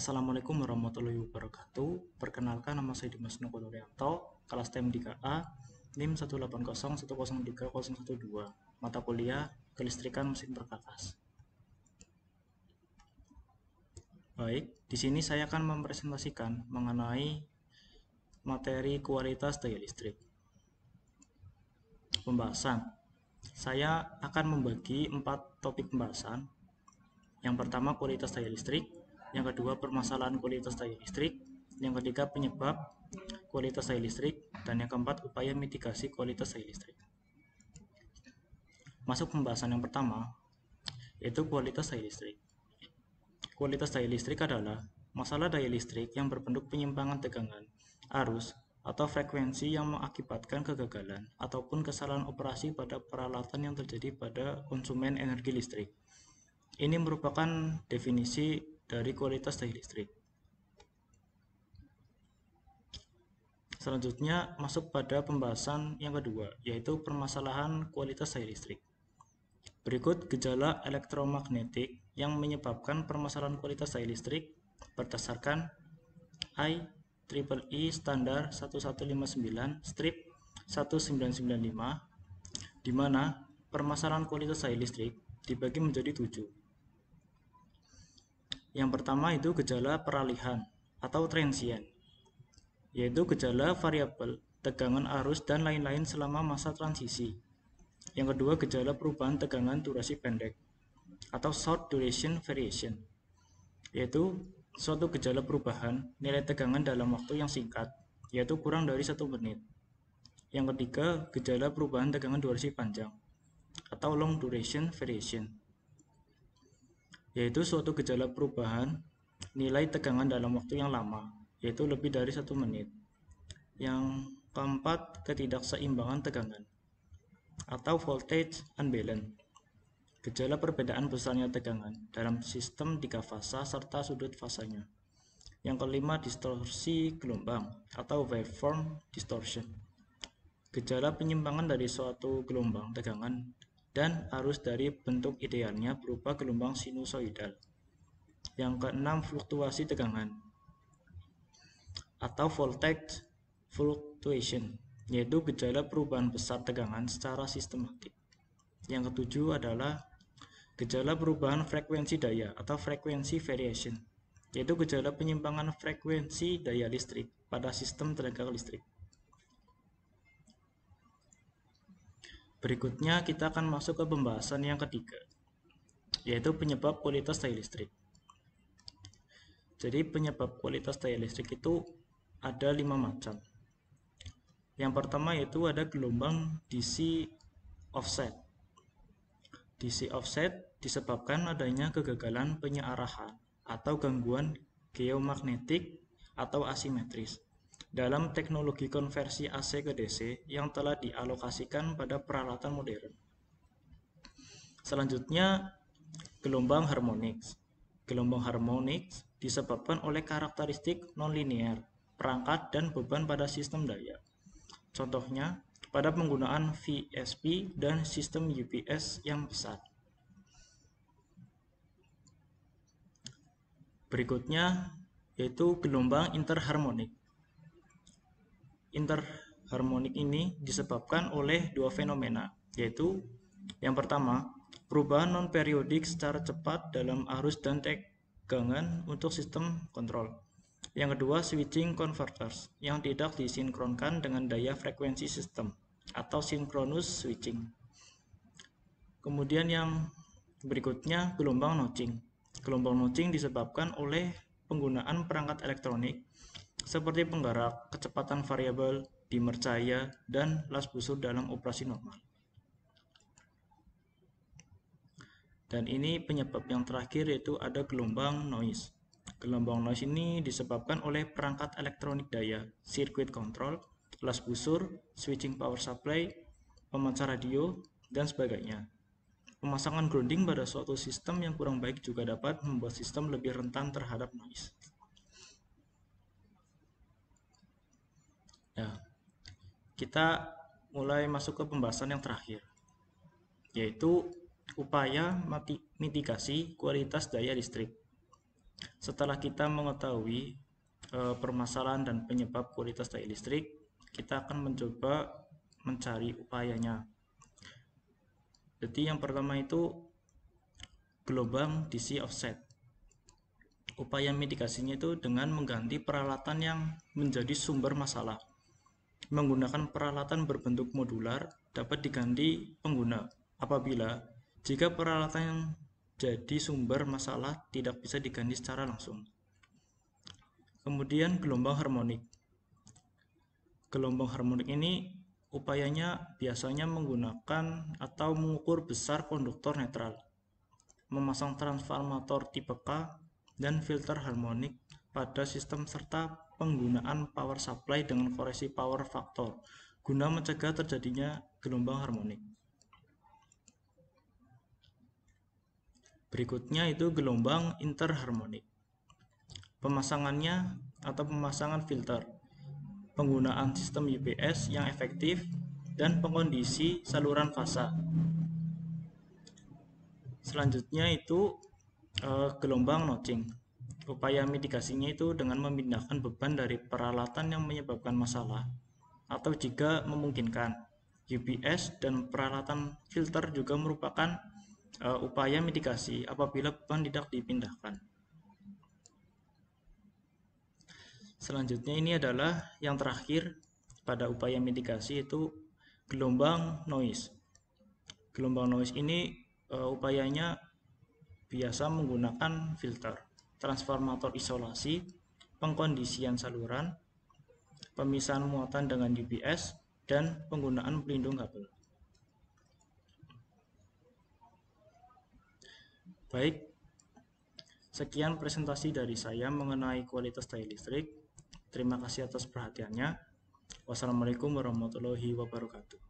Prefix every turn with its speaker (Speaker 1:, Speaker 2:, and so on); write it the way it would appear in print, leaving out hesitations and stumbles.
Speaker 1: Assalamualaikum warahmatullahi wabarakatuh. Perkenalkan, nama saya Dimas Nuko Nuryanto, kelas TEM 3A, NIM 18010303012, mata kuliah Kelistrikan Mesin Perkakas. Baik, di sini saya akan mempresentasikan mengenai materi kualitas daya listrik. Pembahasan. Saya akan membagi 4 topik pembahasan. Yang pertama, kualitas daya listrik. Yang kedua, permasalahan kualitas daya listrik. Yang ketiga, penyebab kualitas daya listrik. Dan yang keempat, upaya mitigasi kualitas daya listrik. Masuk pembahasan yang pertama, yaitu kualitas daya listrik. Kualitas daya listrik adalah masalah daya listrik yang berbentuk penyimpangan tegangan, arus, atau frekuensi yang mengakibatkan kegagalan ataupun kesalahan operasi pada peralatan yang terjadi pada konsumen energi listrik. Ini merupakan definisi dari kualitas daya listrik. Selanjutnya masuk pada pembahasan yang kedua, yaitu permasalahan kualitas daya listrik. Berikut gejala elektromagnetik yang menyebabkan permasalahan kualitas daya listrik berdasarkan IEEE standar 1159/1995, di mana permasalahan kualitas daya listrik dibagi menjadi 7. Yang pertama itu gejala peralihan atau transient, yaitu gejala variabel, tegangan arus, dan lain-lain selama masa transisi. Yang kedua, gejala perubahan tegangan durasi pendek atau short duration variation, yaitu suatu gejala perubahan nilai tegangan dalam waktu yang singkat, yaitu kurang dari 1 menit. Yang ketiga, gejala perubahan tegangan durasi panjang atau long duration variation, yaitu suatu gejala perubahan nilai tegangan dalam waktu yang lama, yaitu lebih dari 1 menit. Yang keempat, ketidakseimbangan tegangan atau voltage unbalance, gejala perbedaan besarnya tegangan dalam sistem 3 fasa serta sudut fasanya. Yang kelima, distorsi gelombang atau waveform distortion, gejala penyimpangan dari suatu gelombang tegangan dan arus dari bentuk idealnya berupa gelombang sinusoidal. Yang keenam, fluktuasi tegangan atau voltage fluctuation, yaitu gejala perubahan besar tegangan secara sistematik. Yang ketujuh adalah gejala perubahan frekuensi daya atau frequency variation, yaitu gejala penyimpangan frekuensi daya listrik pada sistem tenaga listrik. Berikutnya kita akan masuk ke pembahasan yang ketiga, yaitu penyebab kualitas daya listrik. Jadi penyebab kualitas daya listrik itu ada 5 macam. Yang pertama yaitu ada gelombang DC offset. DC offset disebabkan adanya kegagalan penyearahan atau gangguan geomagnetik atau asimetris dalam teknologi konversi AC ke DC yang telah dialokasikan pada peralatan modern. Selanjutnya, gelombang harmonik. Gelombang harmonik disebabkan oleh karakteristik nonlinear perangkat dan beban pada sistem daya. Contohnya, pada penggunaan VSP dan sistem UPS yang besar. Berikutnya yaitu gelombang interharmonik. Interharmonik ini disebabkan oleh 2 fenomena, yaitu yang pertama, perubahan non-periodik secara cepat dalam arus dan tegangan untuk sistem kontrol. Yang kedua, switching converters yang tidak disinkronkan dengan daya frekuensi sistem atau synchronous switching. Kemudian yang berikutnya, gelombang notching. Gelombang notching disebabkan oleh penggunaan perangkat elektronik seperti penggerak, kecepatan variabel, dimmer cahaya, dan las busur dalam operasi normal. Dan ini penyebab yang terakhir yaitu ada gelombang noise. Gelombang noise ini disebabkan oleh perangkat elektronik daya, circuit control, las busur, switching power supply, pemancar radio, dan sebagainya. Pemasangan grounding pada suatu sistem yang kurang baik juga dapat membuat sistem lebih rentan terhadap noise. Nah, kita mulai masuk ke pembahasan yang terakhir, yaitu upaya mitigasi kualitas daya listrik. Setelah kita mengetahui permasalahan dan penyebab kualitas daya listrik, kita akan mencoba mencari upayanya. Jadi yang pertama itu gelombang DC offset. Upaya mitigasinya itu dengan mengganti peralatan yang menjadi sumber masalah. Menggunakan peralatan berbentuk modular dapat diganti pengguna apabila jika peralatan yang jadi sumber masalah tidak bisa diganti secara langsung. Kemudian gelombang harmonik. Gelombang harmonik ini upayanya biasanya menggunakan atau mengukur besar konduktor netral, memasang transformator tipe K dan filter harmonik pada sistem serta penggunaan power supply dengan koreksi power factor guna mencegah terjadinya gelombang harmonik. Berikutnya itu gelombang interharmonik. Pemasangannya atau pemasangan filter, penggunaan sistem UPS yang efektif, dan pengkondisi saluran fasa. Selanjutnya itu gelombang notching. Upaya mitigasinya itu dengan memindahkan beban dari peralatan yang menyebabkan masalah atau jika memungkinkan. UPS dan peralatan filter juga merupakan upaya mitigasi apabila beban tidak dipindahkan. Selanjutnya ini adalah yang terakhir pada upaya mitigasi, itu gelombang noise. Gelombang noise ini upayanya biasa menggunakan filter, transformator isolasi, pengkondisian saluran, pemisahan muatan dengan UPS, dan penggunaan pelindung kabel. Baik, sekian presentasi dari saya mengenai kualitas daya listrik. Terima kasih atas perhatiannya. Wassalamualaikum warahmatullahi wabarakatuh.